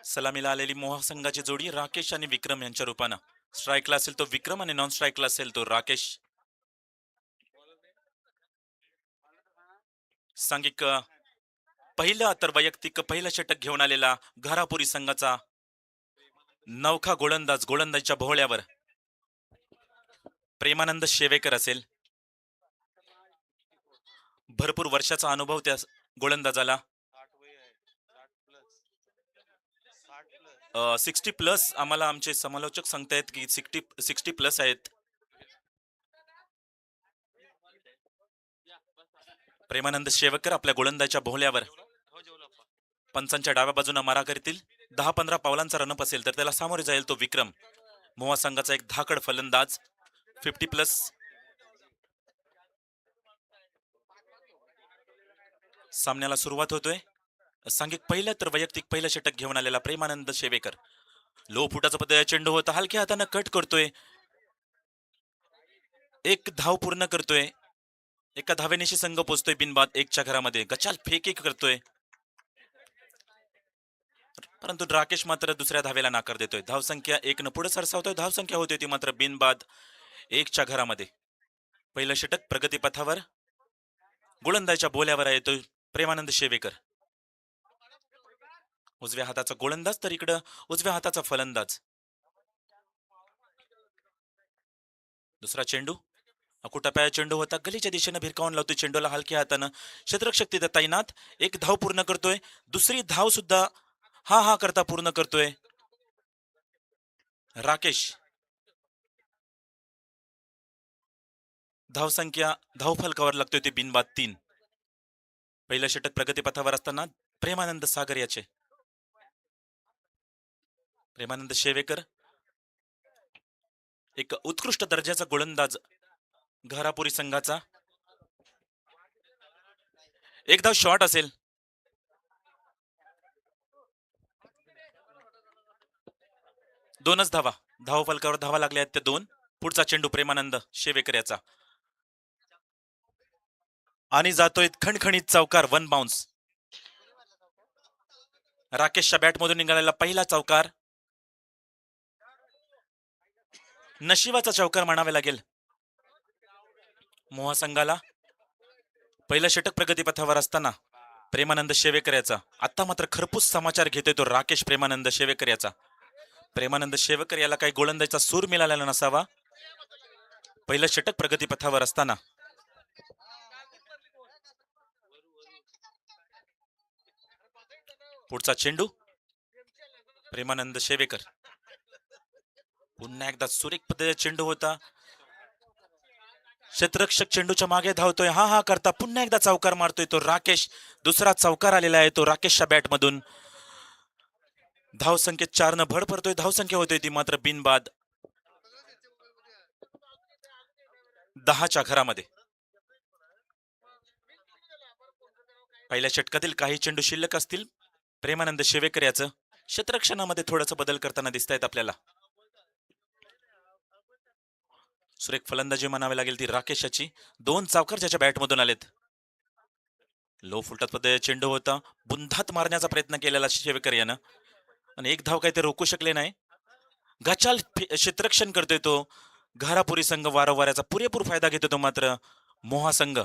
सलामीला आलेली मोहा संघाची जोडी राकेश आणि विक्रम यांच्या रूपानं. स्ट्राईकला असेल तो विक्रम आणि नॉन स्ट्राईकला असेल तो राकेश. सांघिक पहिलं तर वैयक्तिक पहिलं षटक घेऊन आलेला घारापुरी संघाचा नवखा गोलंदाजच्या भोवळ्यावर प्रेमानंद शेवेकर असेल. भरपूर वर्षाचा अनुभव त्या गोलंदाजाला. 60+ आम्हाला आमचे समालोचक सांगतायत की 60+ आहेत. प्रेमानंद शेवकर आपल्या गोलंदाजाच्या भोवल्यावर पंचांच्या डाव्या बाजूने मारा करतील. 10-15 पावलांचा रनअप असेल तर त्याला सामोरे जाईल तो विक्रम, मोहा संघाचा एक धाकड फलंदाज. 50+. सामन्याला सुरुवात होतोय. सांघिक पहिलं तर वैयक्तिक पहिलं षटक घेऊन आलेला प्रेमानंद शेवेकर लो फुटाचा पद्धतीने चेंडू होता, हलक्या हाताने कट करतोय, एक धाव पूर्ण करतोय. एका धावेनिशी संघ पोचतोय बिनबाद 1च्या घरामध्ये. गचाल फेक एक करतोय, परंतु राकेश मात्र दुसऱ्या धावेला नाकार देतोय. धावसंख्या 1 न पुढे सरसावतोय. धावसंख्या होती ती मात्र बिनबाद 1च्या घरामध्ये. पहिलं षटक प्रगतीपथावर गोलंदाजाच्या बोल्यावर येतोय प्रेमानंद शेवेकर. उजव्या हाताचा गोलंदाज तर इकडं उजव्या हाताचा फलंदाज. दुसरा चेंडू अकुटाप्या चेंडू होता, गलीच्या दिशेने भिरकावून लावतोय चेंडूला हलक्या हातानं. क्षेत्ररक्षक तिथं तैनात, एक धाव पूर्ण करतोय. दुसरी धाव सुद्धा हा करता पूर्ण करतोय राकेश. धावसंख्या धावफलकावर लागतोय ते बिनबाद 3. पहिलं षटक प्रगतीपथावर असताना प्रेमानंद सागर याचे. प्रेमानंद शेवेकर एक उत्कृष्ट दर्जाचा गोलंदाज घारापुरी संघाचा. एक धाव शॉट असेल. दोनच धावा, धावफलकावर धावा लागल्या आहेत त्या 2. पुढचा चेंडू प्रेमानंद शेवेकर याचा आणि जातोय खणखणीत चौकार. 1 बाउन्स. राकेशच्या बॅटमधून निघालेला पहिला चौकार, नशिबाचा चौकार म्हणावे लागेल मोहा संघाला. पहिलं षटक प्रगतीपथावर असताना प्रेमानंद शेवेकर याचा. आता मात्र खरपूस समाचार घेतोय तो राकेश प्रेमानंद शेवेकर याचा. प्रेमानंद शेवेकर याला काही गोलंदाजीचा सूर मिळालेला नसावा. पहिलं षटक प्रगतीपथावर असताना पुढचा चेंडू प्रेमानंद शेवेकर. पुन्हा एकदा सुरेख पद्धतीचा चेंडू होता. क्षेत्ररक्षक चेंडूच्या मागे धावतोय, हा करता पुन्हा एकदा चौकार मारतोय तो राकेश. दुसरा चौकार आलेला आहे तो राकेशच्या बॅटमधून. धावसंख्येत 4 न भर पडतोय. धावसंख्या होतोय ती मात्र बिनबाद 10च्या घरामध्ये. पहिल्या षटकातील काही चेंडू शिल्लक असतील प्रेमानंद शेवेकर याचं. क्षेत्ररक्षणामध्ये थोडासा बदल करताना दिसतायत आपल्याला. सुरेख फलंदाजी म्हणावी लागेल ती राकेशाची. 2 चौकार त्याच्या बॅटमधून आलेत. लो फुलटात पद्धतीने चेंडू होता, बुंधात मारण्याचा प्रयत्न केलेला शेवेकर यानं आणि एक धाव काही ते रोखू शकले नाही. गचाल क्षेत्ररक्षण करतोय तो घारापुरी संघ. वारंवार याचा पुरेपूर फायदा घेतो तो मात्र मोहा संघ.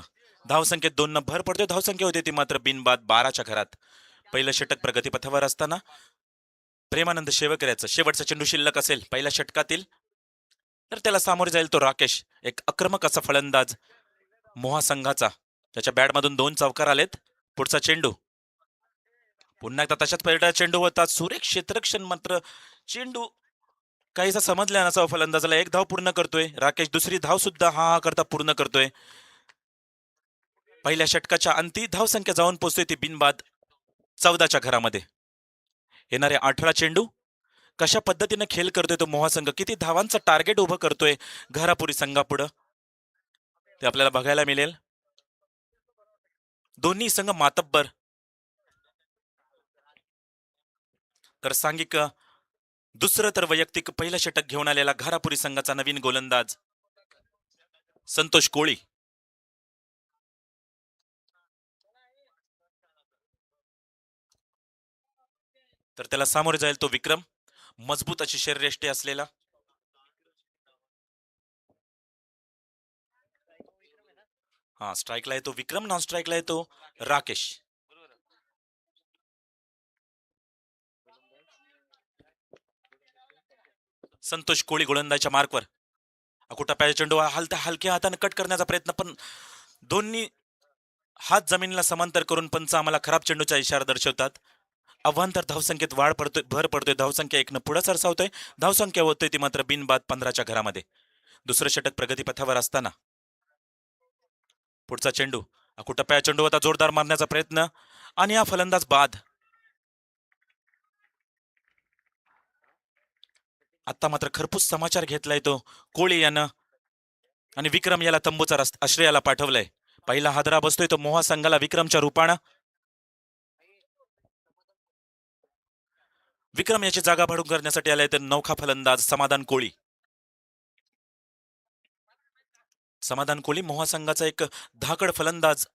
धावसंख्येत 2 न भर पडतोय. धावसंख्या होती ती मात्र बिनबाद 12च्या घरात. पहिलं षटक प्रगतीपथावर असताना प्रेमानंद शेवेकर याचं. शेवटचा चेंडू शिल्लक असेल पहिल्या षटकातील तर त्याला सामोरे जाईल तो राकेश, एक आक्रमक असा फलंदाज मोहा संघाचा. त्याच्या बॅटमधून 2 चौकार आलेत. पुढचा चेंडू पुन्हा एकदा तशाच पद्धतीचा चेंडू होता. सुरेख क्षेत्ररक्षण मात्र चेंडू काहीसा समजला नसावा फलंदाजाला. एक धाव पूर्ण करतोय राकेश. दुसरी धाव सुद्धा हा करता पूर्ण करतोय. पहिल्या षटकाच्या अंती धावसंख्या जाऊन पोहोचतोय ती बिनबाद 14च्या घरामध्ये. येणारे 18 चेंडू कशा पद्धतीने खेळ करतोय तो मोहा संघ, किती धावांचं टार्गेट उभं करतोय घारापुरी संघापुढं ते आपल्याला बघायला मिळेल. दोन्ही संघ मातब्बर. तर सांघिक दुसरं तर वैयक्तिक पहिलं षटक घेऊन आलेला घारापुरी संघाचा नवीन गोलंदाज संतोष कोळी. तर त्याला सामोरे जाईल तो विक्रम, मजबूत अशी शरीरयष्टी असलेला. हा, स्ट्राईकला येतो विक्रम, नॉन स्ट्राईकला येतो राकेश. संतोष कोळी गोलंदाजच्या मार्कवर. अकुटाप्याचा चेंडू हलक्या हाताने कट करण्याचा प्रयत्न, पण दोन्ही हात जमिनीला समांतर करून पंच आम्हाला खराब चेंडूचा इशारा दर्शवतात. अवांतर धावसंख्येत वाढ पडतोय, भर पडतोय. धावसंख्या 1 पुढे सरसावतोय. धावसंख्या होतोय ती मात्र बिनबाद 15च्या घरामध्ये. दुसरं षटक प्रगतीपथावर असताना पुढचा चेंडू, अकुटप्या चेंडू होता, जोरदार मारण्याचा प्रयत्न आणि हा फलंदाज बाद. आता मात्र खरपूस समाचार घेतलाय तो कोळी यानं, आणि विक्रम याला तंबूचा आश्रयाला पाठवलंय. पहिला हादरा बसतोय तो मोहा संघाला विक्रमच्या रूपानं. विक्रम याची जागा भाडून करण्यासाठी आलाय तर नौखा फलंदाज समाधान कोळी. समाधान कोळी मोहा संघाचा एक धाकड फलंदाज,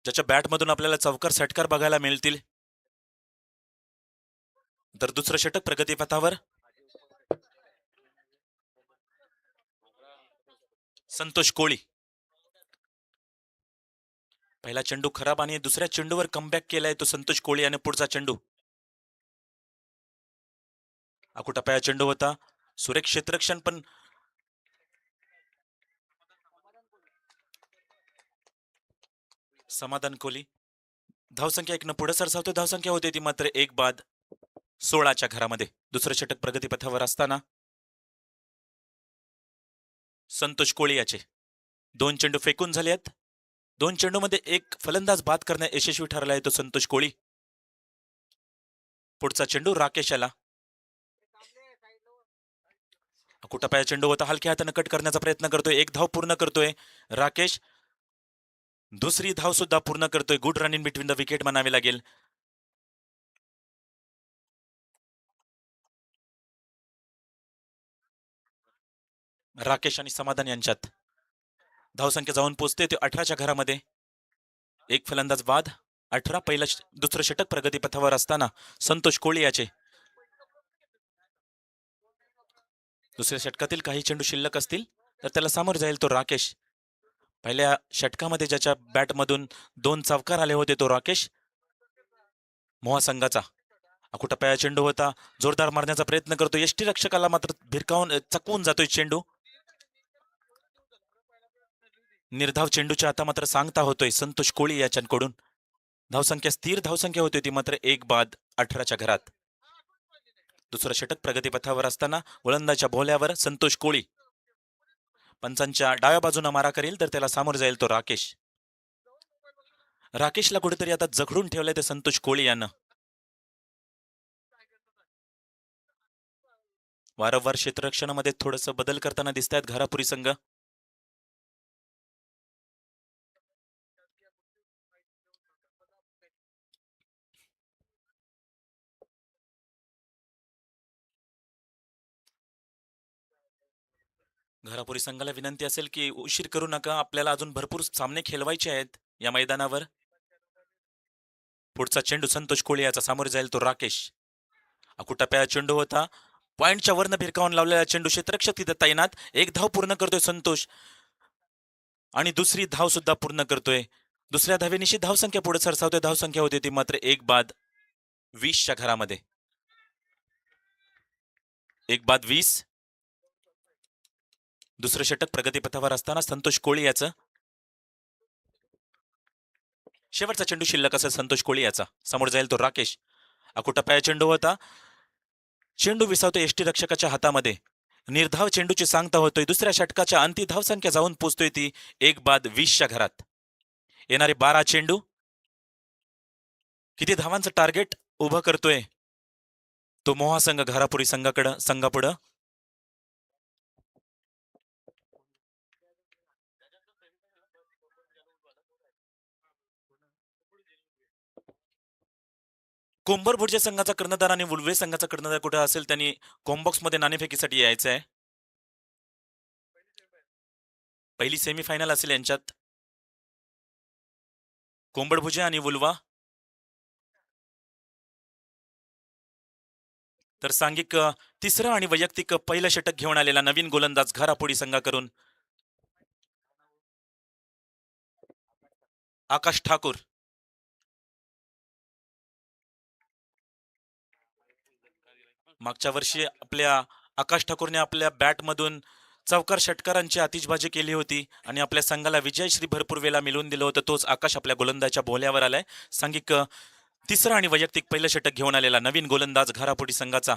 ज्याच्या बॅटमधून आपल्याला चौकार षटकार बघायला मिळतील. तर दुसरं षटक प्रगतीपथावर. संतोष कोळी. पहिला चेंडू खराब आणि दुसऱ्या चेंडूवर कमबॅक केलाय तो संतोष कोळी. आणि पुढचा चेंडू, अकुटप्या चेंडू होता, सुरेख क्षेत्ररक्षण, पण समाधान कोहली धावसंख्या 1 पुढे सरसावतो. धावसंख्या होते ती मात्र 1 बाद 16च्या घरामध्ये. दुसरं षटक प्रगतीपथावर असताना संतोष कोळी याचे 2 चेंडू फेकून झाले आहेत. 2 चेंडूमध्ये एक फलंदाज बाद करण्यात यशस्वी ठरला आहे तो संतोष कोळी. पुढचा चेंडू राकेश याला. कुटापाया चेंडू होता, हलक्या हाताने कट करण्याचा प्रयत्न करतोय. 1 धाव पूर्ण करतोय राकेश. दुसरी धाव सुद्धा पूर्ण करतोय. Good run in between the wicket म्हणावे लागेल. राकेश आणि समाधान यांच्यात धावसंख्या जाऊन पोहोचते ते 18च्या घरामध्ये. एक फलंदाज बाद 18. दुसरं षटक प्रगतीपथावर असताना संतोष कोळी याचे दुसऱ्या षटकातील काही चेंडू शिल्लक असतील तर त्याला सामोरे जाईल तो राकेश. पहिल्या षटकामध्ये ज्याच्या बॅटमधून 2 चौकार आले होते तो राकेश मोहा संघाचा. अकुटप्या चेंडू होता, जोरदार मारण्याचा प्रयत्न करतो. यष्टी रक्षकाला मात्र भिरकावून चकवून जातोय चेंडू. निर्धाव चेंडूच्या आता मात्र सांगता होतोय संतोष कोळी याच्याकडून. धावसंख्या स्थिर धावसंख्या होती ती मात्र 1 बाद 18च्या घरात. दुसरं षटक प्रगतीपथावर असताना गोलंदाजच्या भोल्यावर संतोष कोळी पंचांच्या डाव्या बाजूने मारा करेल तर त्याला सामोरे जाईल तो राकेश. राकेशला कुठेतरी आता जखडून ठेवलंय ते संतोष कोळी यानं. वारंवार क्षेत्ररक्षणामध्ये थोडस बदल करताना दिसत आहेत घारापुरी संघ. घारापुरी संघाला विनंती असेल की उशीर करू नका, आपल्याला अजून भरपूर सामने खेळवायचे आहेत या मैदानावर. पुढचा चेंडू संतोष कोळी याचा, सामोरे जाईल तो राकेश. अकुटप्या चेंडू होता, पॉइंटच्या वरनं भिरकावून लावलेला चेंडू, क्षेत्ररक्षक तिथे तैनात. 1 धाव पूर्ण करतोय संतोष आणि दुसरी धाव सुद्धा पूर्ण करतोय. दुसऱ्या धावेनिशी धावसंख्या पुढे सरसावतोय. धावसंख्या होती ती मात्र 1 बाद 20च्या घरामध्ये. 1 बाद 20. दुसरं षटक प्रगतीपथावर असताना संतोष कोळी याचं शेवटचा चेंडू शिल्लक असेल संतोष कोळी याचा, समोर जाईल तो राकेश. अकुटप्या चेंडू होता, चेंडू विसावतो एष्टी रक्षकाच्या हातामध्ये. निर्धाव चेंडूची सांगता होतोय. दुसऱ्या षटकाच्या अंती धावसंख्या जाऊन पोचतोय ती 1 बाद 20च्या घरात. येणारे 12 चेंडू किती धावांचं टार्गेट उभं करतोय तो मोहा संघ घारापुरी संघापुढं. कोंबरभुडच्या संघाचा कर्णधार आणि वुलवे संघाचा कर्णधार कुठे असेल त्यांनी कॉम्बॉक्स मध्ये नाणेफेकीसाठी यायचं आहे. पहिली सेमीफायनल असेल यांच्यात, कोंबडभुजे आणि वुलवा. तर सांघिक तिसरं आणि वैयक्तिक पहिलं षटक घेऊन आलेला नवीन गोलंदाज घारापुरी संघाकडून आकाश ठाकूर. मागच्या वर्षी आपल्या आकाश ठाकूरने आपल्या बॅटमधून चौकार षटकारांची आतिषबाजी केली होती आणि आपल्या संघाला विजयश्री भरपूर वेळा मिळवून दिलं होतं. तोच आकाश आपल्या गोलंदाजाच्या भोल्यावर आलाय. सांघिक तिसरं आणि वैयक्तिक पहिलं षटक घेऊन आलेला नवीन गोलंदाज घारापुरी संघाचा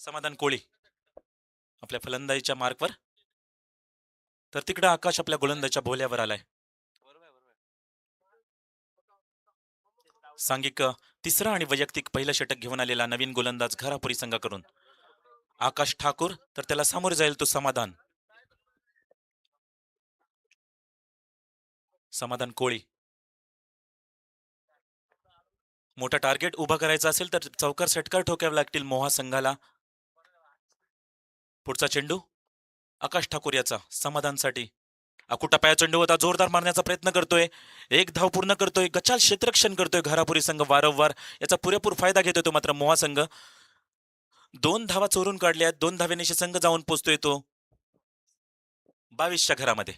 समाधान कोळी आपल्या फलंदाजीच्या मार्कवर. तर तिकडे आकाश आपल्या गोलंदाजाच्या भोल्यावर आलाय. सांघिक तिसरं आणि वैयक्तिक पहिलं षटक घेऊन आलेला नवीन गोलंदाज घारापुरी संघाकडून आकाश ठाकूर. तर त्याला सामोरे जाईल तो समाधान. समाधान कोळी. मोठा टार्गेट उभा करायचा असेल तर चौकार षटकार ठोकावे लागतील मोहा संघाला. पुढचा चेंडू आकाश ठाकूर याचा समाधानसाठी. अकुटापाया चेंडू होता, जोरदार मारण्याचा प्रयत्न करतोय, एक धाव पूर्ण करतोय, गचाल क्षेत्ररक्षण करतोय घारापुरी संघ वारंवार. याचा पुरेपूर फायदा घेतोय तो मात्र मोहा संघ. दोन धावा चोरून काढल्या, दोन धावेनिशी संघ जाऊन पोहोचतोय तो 22च्या घरामध्ये.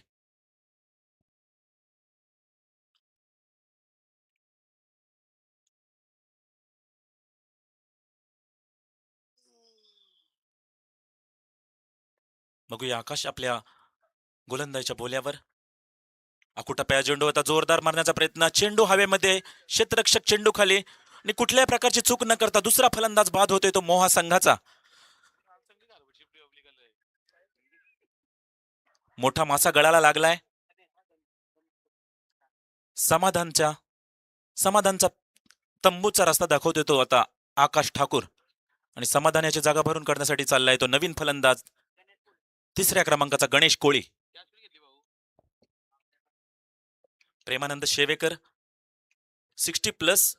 बघूया आकाश आपल्या गोलंदाजीच्या बोल्यावर. अकुटापाया चेंडू होता, जोरदार मारण्याचा प्रयत्न, चेंडू हवेमध्ये, क्षेत्ररक्षक चेंडू खाली आणि कुठल्याही प्रकारची चूक न करता दुसरा फलंदाज बाद होतोय तो मोहा संघाचा. मोठा मासा गळाला लागलाय. समाधानच्या समाधानचा तंबूचा रस्ता दाखवतोय तो आता आकाश ठाकूर आणि समाधान याची जागा भरून काढण्यासाठी चाललाय तो नवीन फलंदाज तिसऱ्या क्रमांकाचा गणेश कोळी. प्रेमानंद शेवेकर 60+.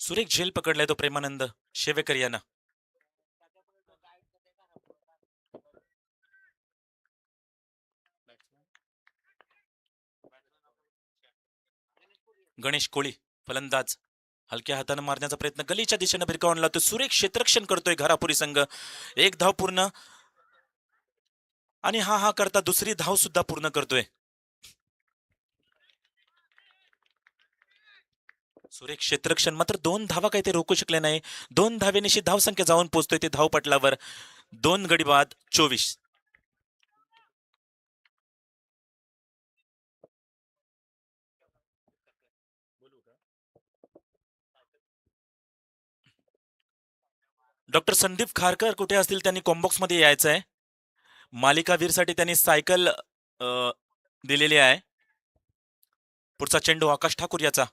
सुरेख झेल पकडलाय तो प्रेमानंद शेवेकर यानं. गणेश कोळी फलंदाज हलक्या हाताने मारण्याचा प्रयत्न, गलीच्या दिशेने भिरकावून लावतो, सुरेख क्षेत्ररक्षण करतोय घारापुरी संघ. एक धाव पूर्ण आणि हा करता दुसरी धाव सुद्धा पूर्ण करतोय. सुरेख क्षेत्ररक्षण, मात्र दोन धावा काही ते रोखू शकले नाही. दोन धावेनिशी धावसंख्या जाऊन पोहोचतोय ते धावपटलावर. 2 गडी बाद 24. डॉक्टर संदीप खारकर कुठे असतील, त्यांनी कॉम्बॉक्स मध्ये यायचं आहे. मालिकावीरसाठी त्यांनी सायकल दिलेली आहे. पुढचा चेंडू आकाश ठाकूर याचा.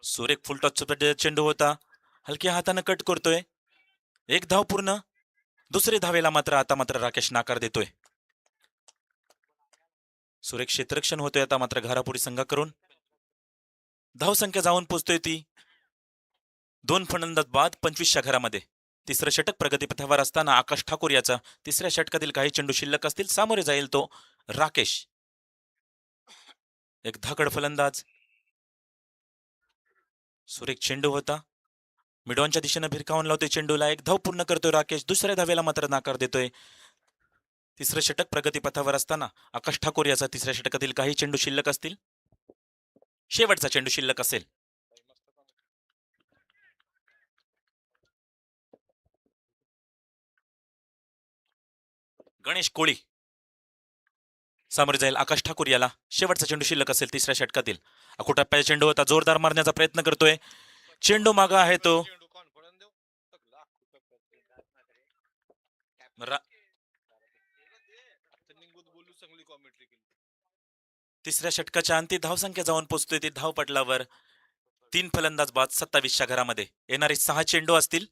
सुरेख फुलटॉस चेंडू होता, हलक्या हाताने कट करतोय, एक धाव पूर्ण. दुसरी धावेला मात्र आता मात्र राकेश नाकार देतोय. सुरेख क्षेत्ररक्षण होतोय आता मात्र घारापुरी संघाकडून. धावसंख्या जाऊन पोहोचतोय ती 2 फलंदाज बाद 25च्या घरामध्ये. तिसरं षटक प्रगतीपथावर असताना आकाश ठाकूर याचा. तिसऱ्या षटकातील काही चेंडू शिल्लक असतील, सामोरे जाईल तो राकेश. एक धाकड फलंदाज. सुरेख चेंडू होता, मिडॉनच्या दिशेने भिरकावून लावतोय चेंडूला, एक धाव पूर्ण करतोय राकेश, दुसऱ्या धावेला मात्र नाकार देतोय. तिसरं षटक प्रगतीपथावर असताना आकाश ठाकूर याचा. तिसऱ्या षटकातील काही चेंडू शिल्लक असतील, शेवटचा चेंडू शिल्लक असेल. गणेश कोळी सामोरे जाईल आकाश ठाकूर याला. शेवटचा चेंडू शिल्लक असेल तिसऱ्या षटकातील. अकुटप्प्याचा चेंडू होता, जोरदार मारण्याचा प्रयत्न करतोय, चेंडू मागा आहे तो. तिसऱ्या षटकाच्या अंती धावसंख्या जाऊन पोहोचतोय ती धावपटलावर. 3 फलंदाज बाद 27च्या घरामध्ये. येणारे 6 चेंडू असतील.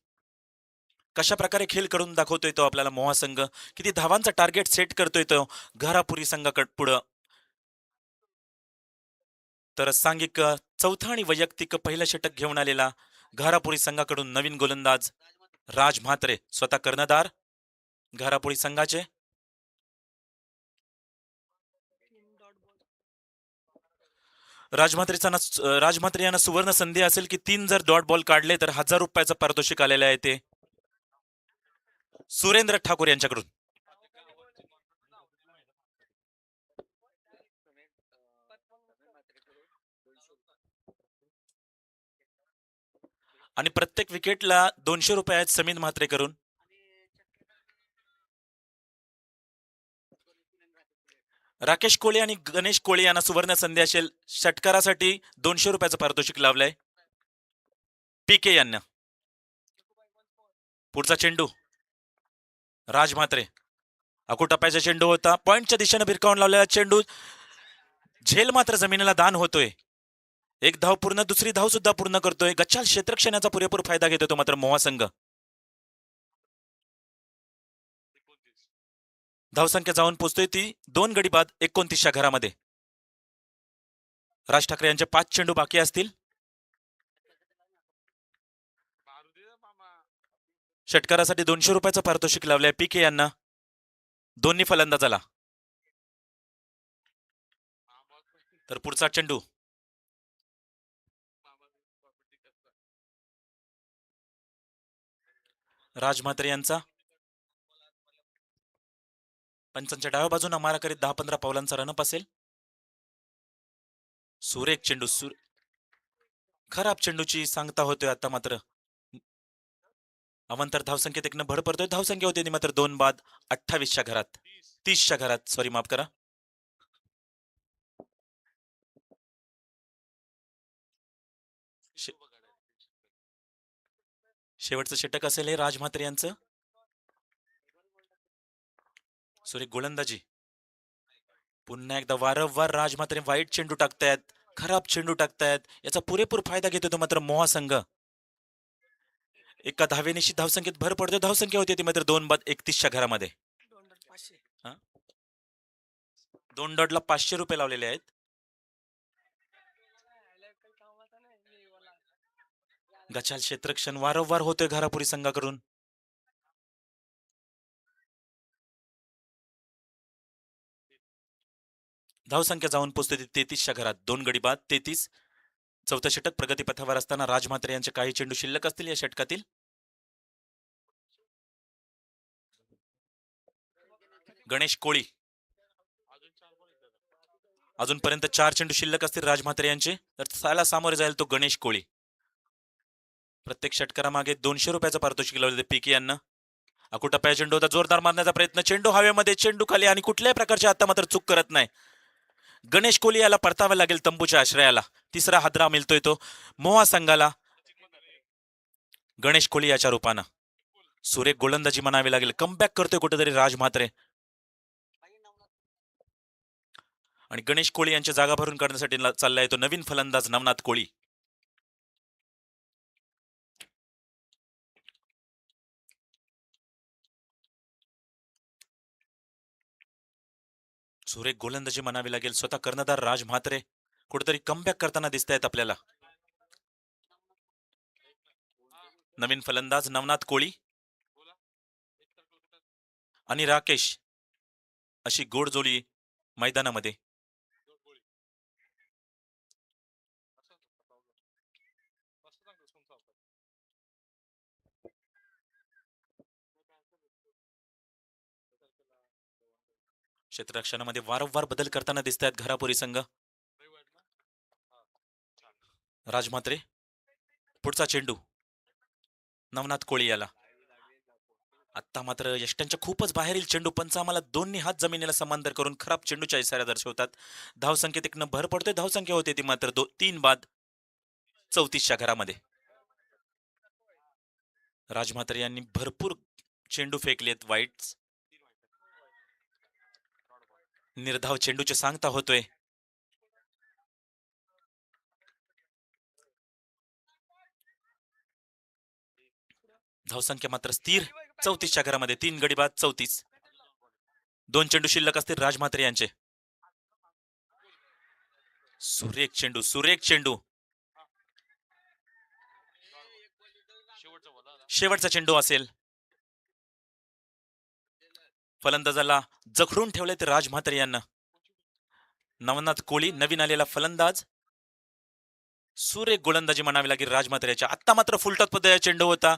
कशा प्रकारे खेळ करून दाखवतोय तो आपल्याला मोहा संघ, किती धावांचा टार्गेट सेट करतोय तो घारापुरी संघाकड पुढं. तर सांघिक चौथा आणि वैयक्तिक पहिलं षटक घेऊन आलेला घारापुरी संघाकडून नवीन गोलंदाज राज म्हात्रे स्वतः कर्णधार घारापुरी संघाचे. राजमात्रे यांना सुवर्ण संधी असेल की 3 जर डॉट बॉल काढले तर ₹1000 पारितोषिक आलेले आहे ते सुरेंद्र ठाकूर यांच्याकडून. आणि प्रत्येक विकेटला ₹200 आहेत समीर म्हात्रे करून. राकेश कोळी आणि गणेश कोळी यांना सुवर्ण संधी असेल. षटकारासाठी ₹200 पारितोषिक लावलंय पीके यांना. पुढचा चेंडू राज म्हात्रे. अकुटप्प्याचा चेंडू होता. पॉइंटच्या दिशेने भिरकावून लावलेला चेंडू झेल मात्र जमिनीला दान होतोय. एक धाव पूर्ण, दुसरी धाव सुद्धा पूर्ण करतोय. गच्चाल क्षेत्रक्षणाचा पुरेपूर फायदा घेतो तो मात्र मोहा संघ. धावसंख्या जाऊन पोहोचतोय ती 2 गडी बाद 29च्या घरामध्ये. राज ठाकरे यांचे 5 चेंडू बाकी असतील. षटकारासाठी ₹200 पारितोषिक लावलंय पीके यांना. दोन्ही फलंदाजाला. तर पुढचा चेंडू राज म्हात्रे यांचा. पंचांच्या डाव्या बाजूने मारा करीत 10-15 पावलांचा रनअप असेल. सुरेख चेंडू खराब चेंडूची सांगता होतोय आता मात्र. अवंतर धावसंख्येत एक भर पडतोय. धावसंख्या होती मात्र 2 बाद 28च्या घरात 30च्या घरात सॉरी माफ करा. शेवटचं षटक असेल हे राज म्हात्रे यांचं. सुरेख गोलंदाजी. पुन्हा एकदा वारंवार राज म्हात्रे वाईट चेंडू टाकतायत, खराब चेंडू टाकतायत. याचा पुरेपूर फायदा घेतो तो मात्र मोहा संघ. एका धावेनिशी धावसंख्येत भर पडतो. धावसंख्या होती ती मात्र 2 बाद 31च्या घरामध्ये. 2 डॉटला ₹500 लावलेले आहेत. गचाल क्षेत्रक्षण वारंवार होतोय घारापुरी संघाकडून. धावसंख्या जाऊन पोहोचते 33च्या घरात. 2 गडी बाद 33. चौथं षटक प्रगतीपथावर असताना राज म्हात्रे यांचे काही चेंडू शिल्लक असतील या षटकातील. गणेश कोळी. अजूनपर्यंत 4 चेंडू शिल्लक असतील राज म्हात्रे यांचे. तर त्याला सामोरे जाईल तो गणेश कोळी. प्रत्येक षटकारामागे ₹200 पारितोषिक लावले पीके यांना. अकुटप्प्या चेंडू होता. जोरदार मारण्याचा प्रयत्न. चेंडू हवेमध्ये, चेंडू खाली आणि कुठल्याही प्रकारची आता मात्र चूक करत नाही. गणेश कोहली याला परतावा लागेल तंबूच्या आश्रयाला. तिसरा हादरा मिळतोय तो मोहा संघाला गणेश कोहली याच्या रूपानं. सुरेख गोलंदाजी म्हणावी लागेल. कमबॅक करतोय कुठेतरी राज म्हात्रे. आणि गणेश कोहली यांची जागा भरून काढण्यासाठी चाललाय तो नवीन फलंदाज नवनाथ कोळी. सुरेख गोलंदाजी म्हणावी लागेल. स्वतः कर्णधार राज म्हात्रे कुठेतरी कमबॅक करताना दिसत आहेत आपल्याला. नवीन फलंदाज नवनाथ कोळी आणि राकेश अशी गोड जोडी मैदानामध्ये. क्षेत्ररक्षणामध्ये वारंवार बदल करताना दिसत आहेत घारापुरी संघ. राज म्हात्रे. पुढचा चेंडू नवनाथ कोळी याला. आता मात्र यष्ट्यांच्या खूपच बाहेरील चेंडू. पंच आम्हाला दोन्ही हात जमिनीला समांतर करून खराब चेंडूच्या इशारा दर्शवतात. धावसंख्येत एक भर पडतोय. धावसंख्या होते ती मात्र 3 बाद 34च्या घरामध्ये. राज म्हात्रे यांनी भरपूर चेंडू फेकलेत वाईट. निर्धाव चेंडूचे सांगता होतोय. धावसंख्या मात्र स्थिर 34च्या घरामध्ये. 3 गडी बाद 34. 2 चेंडू शिल्लक असतील राज म्हात्रे यांचे. सुरेख चेंडू, सुरेख चेंडू. शेवटचा चेंडू असेल. फलंदाजाला जखडून ठेवले ते राज म्हात्रे यांना. नवनाथ कोळी नवीन आलेला फलंदाज. सुरेख गोलंदाजी म्हणावी लागेल राज म्हात्रेच्या. आत्ता मात्र फुलटॉस पद्धतीचा चेंडू होता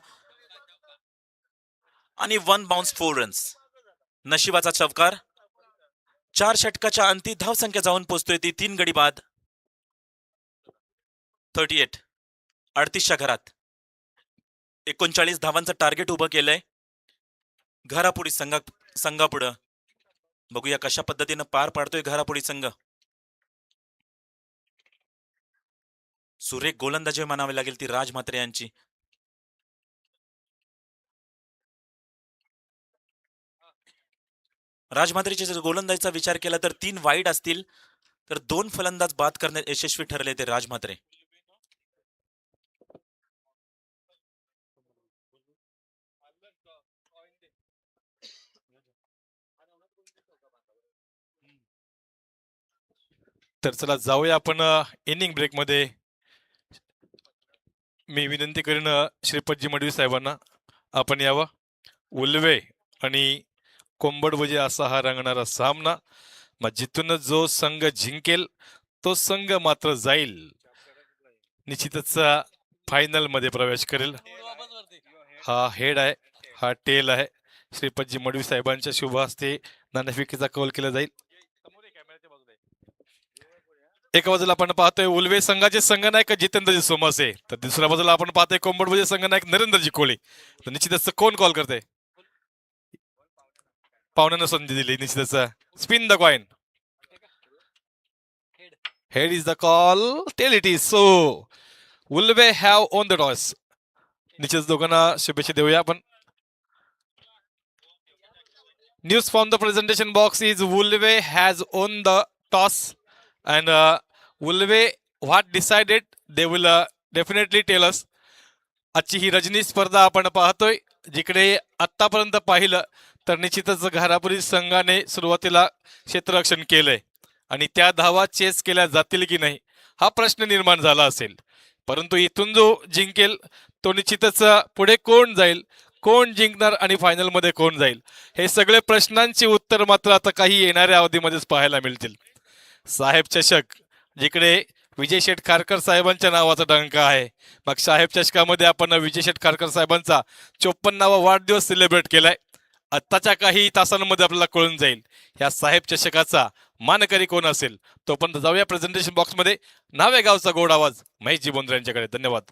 आणि 1 बाउन्स 4 रन्स. नशिबाचा चौकार. 4 षटकाच्या अंती धावसंख्या जाऊन पोहोचतोय ती 3 गडी बाद. 38 38च्या घरात 39 धावांचं टार्गेट उभं केलंय घारापुरी संघापुढं. बघूया कशा पद्धतीनं पार पाडतोय घारापुरी संघ. सुरेख गोलंदाजी म्हणावी लागेल ती राज म्हात्रे यांची. राज म्हात्रेच्या जर गोलंदाजीचा विचार केला तर 3 वाईड असतील तर 2 फलंदाज बाद करण्यात यशस्वी ठरले ते राज म्हात्रे. तर चला जाऊया आपण इनिंग ब्रेक मध्ये. मी विनंती करीन श्रीपतजी मडवी साहेबांना आपण यावं. उल्वे आणि कोंबडवजे असा हा रंगणारा सामना. मग जिथून जो संघ जिंकेल तो संघ मात्र जाईल निश्चितच फायनल मध्ये प्रवेश करेल. हा हेड आहे, हा टेल आहे. श्रीपतजी मडवी साहेबांच्या शुभ हस्ते नाणेफेकीचा कौल केला जाईल. एका बाजूला आपण पाहतोय उल्वे संघाचे संघनायक जितेंद्रजी सोमासे, तर दुसऱ्या बाजूला आपण पाहतोय कोंबडवजे संघनायक नरेंद्रजी कोळी. तर निश्चितच कोण कॉल करते? पाहुण्यानं संधी दिली निश्चितच. Spin the coin. Head is the call. Tail it is. So Ulve have won the toss. निश्चितच दोघांना शुभेच्छा देऊया आपण. News from the presentation box is Ulve has won the toss and Ulve what decided they will definitely tell us. आजची ही रजनी स्पर्धा आपण पाहतोय जिकडे आतापर्यंत पाहिलं तर निश्चितच घारापुरी संघाने सुरुवातीला क्षेत्ररक्षण केलंय आणि त्या धावा चेस केल्या जातील की नाही हा प्रश्न निर्माण झाला असेल. परंतु इथून जो जिंकेल तो निश्चितच पुढे कोण जाईल, कोण जिंकणार आणि फायनल मध्ये कोण जाईल हे सगळे प्रश्नांची उत्तर मात्र आता काही येणाऱ्या अवधीमध्येच पाहायला मिळतील. साहेब चषक जिकडे विजय शेठ खारकर साहेबांच्या नावाचा डंका आहे. मग साहेब चषकामध्ये आपण विजय शेठ खारकर साहेबांचा 54वा वाढदिवस सेलिब्रेट केलाय. आत्ताच्या काही तासांमध्ये आपल्याला कळून जाईल ह्या साहेब चषकाचा मानकरी कोण असेल. तोपर्यंत जाऊया प्रेझेंटेशन बॉक्स मध्ये. नावे गावचा गोड आवाज महेशजी बोंद्रे यांच्याकडे. धन्यवाद.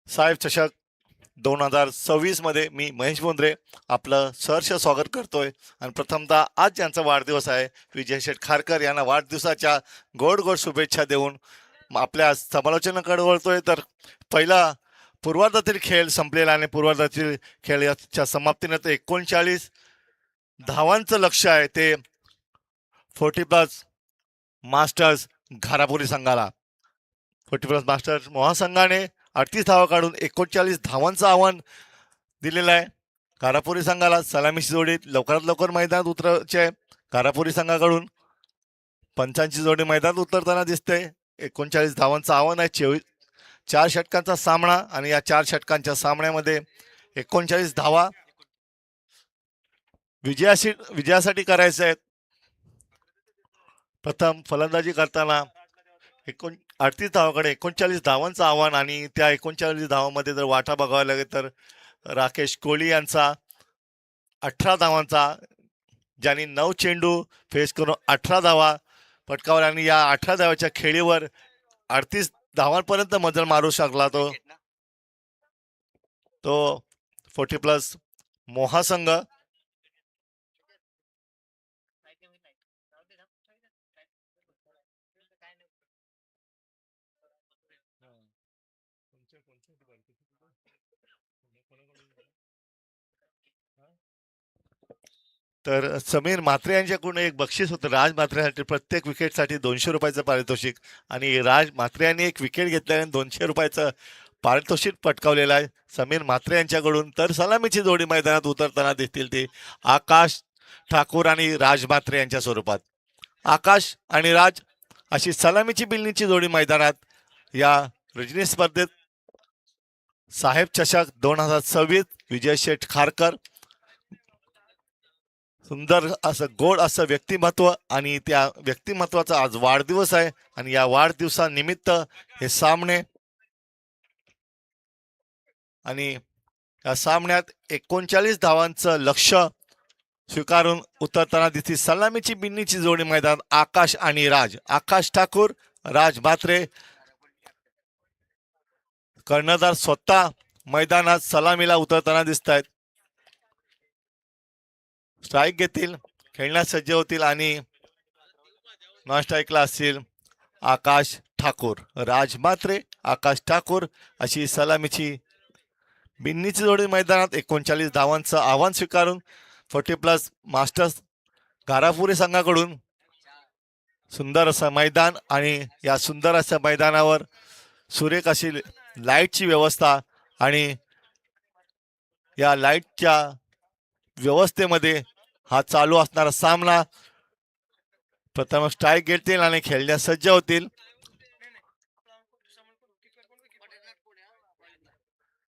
साहेब चषक 2026 मध्ये मी महेश बोंद्रे आपलं सहर्ष स्वागत करतोय. आणि प्रथमतः आज ज्यांचा वाढदिवस आहे विजय शेठ खारकर यांना वाढदिवसाच्या गोड गोड शुभेच्छा देऊन आपल्या समालोचनाकडे वळतोय. तर पहिला पूर्वार्धातील खेळ संपलेला आणि पूर्वार्धातील खेळ याच्या समाप्तीनंतर 39 धावांचं लक्ष आहे ते 40+ मास्टर्स घारापुरी संघाला. 40+ मास्टर्स महासंघाने 38 धावा काढून 39 धावांचं आव्हान दिलेलं आहे घारापुरी संघाला. सलामीची जोडी लवकरात लवकर मैदानात उतरायची आहे घारापुरी संघाकडून. पंचांची जोडी मैदानात उतरताना दिसते. 39 धावांचं आव्हान आहे. 4 षटकांचा सामना आणि या 4 षटकांच्या सामन्यामध्ये 39 धावा विजयासाठी करायचे आहेत. प्रथम फलंदाजी करताना 38 धावाकडे 39 धावांचं आव्हान आणि त्या 39 धावांमध्ये जर वाटा बघावा लागेल तर राकेश कोळी यांचा 18 धावांचा, ज्यांनी 9 चेंडू फेस करून 18 धावा पटकावल्या आणि या 18 धावाच्या खेळीवर 38 धावांपर्यंत मजल मारू शकला तो 40+ मोहासंघ. तर समीर म्हात्रे यांच्याकडून एक बक्षीस होतं राज म्हात्रेसाठी. प्रत्येक विकेटसाठी 200 रुपयाचं पारितोषिक आणि राज म्हात्रे यांनी एक विकेट घेतल्याने 200 रुपयाचं पारितोषिक पटकावलेलं आहे समीर म्हात्रे यांच्याकडून. तर सलामीची जोडी मैदानात उतरताना दिसतील ती आकाश ठाकूर आणि राज म्हात्रे यांच्या स्वरूपात. आकाश आणि राज अशी सलामीची बिल्लीची जोडी मैदानात या रजनी स्पर्धेत साहेब चषक 2026 विजय शेठ खारकर. सुंदर असं गोड असं व्यक्तिमत्व आणि त्या व्यक्तिमत्वाचा आज वाढदिवस आहे आणि या वाढदिवसानिमित्त हे सामने आणि या सामन्यात 39 धावांचं लक्ष स्वीकारून उतरताना दिसती सलामीची बिन्नीची जोडी मैदान आकाश आणि राज. आकाश ठाकूर राज म्हात्रे कर्णधार स्वतः मैदानात सलामीला उतरताना दिसत आहेत. स्ट्राईक घेतील, खेळण्यास सज्ज होतील आणि नॉन स्ट्राईकला असतील आकाश ठाकूर. राज म्हात्रे आकाश ठाकूर अशी सलामीची बिन्नीची जोडी मैदानात 39 धावांचं आव्हान स्वीकारून 40+ मास्टर्स घारापुरी संघाकडून सुंदर असं मैदान आणि या सुंदर अशा मैदानावर सुरेख अशी लाईटची व्यवस्था आणि या लाईटच्या व्यवस्थेमध्ये हा चालू असणारा सामना. प्रथम स्ट्राईक घेतील आणि खेळण्यास सज्ज होतील.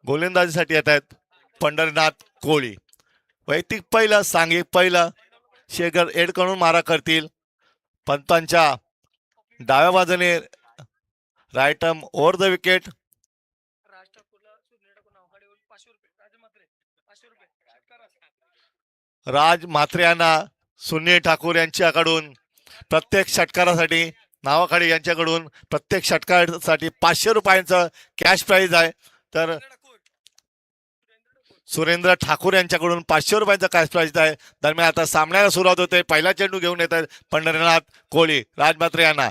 गोलंदाजीसाठी येत आहेत पंढरीनाथ कोळी. वैयक्तिक पहिलं सांघिक पहिलं शेगर एड करून मारा करतील. पंतांच्या डाव्या बाजूने राईटम ओव्हर द विकेट. राज म्हात्रे यांना सुनील ठाकूर यांच्याकडून प्रत्येक षटकारासाठी नावाखाडी यांच्याकडून प्रत्येक षटकारासाठी 500 रुपयांचं कॅश प्राइज आहे. तर सुरेंद्र ठाकूर यांच्याकडून 500 रुपयांचा कॅश प्राइज आहे. दरम्यान आता सामन्याला सुरुवात होते. पहिला चेंडू घेऊन येत आहेत पंढरीनाथ कोळी राज म्हात्रे यांना.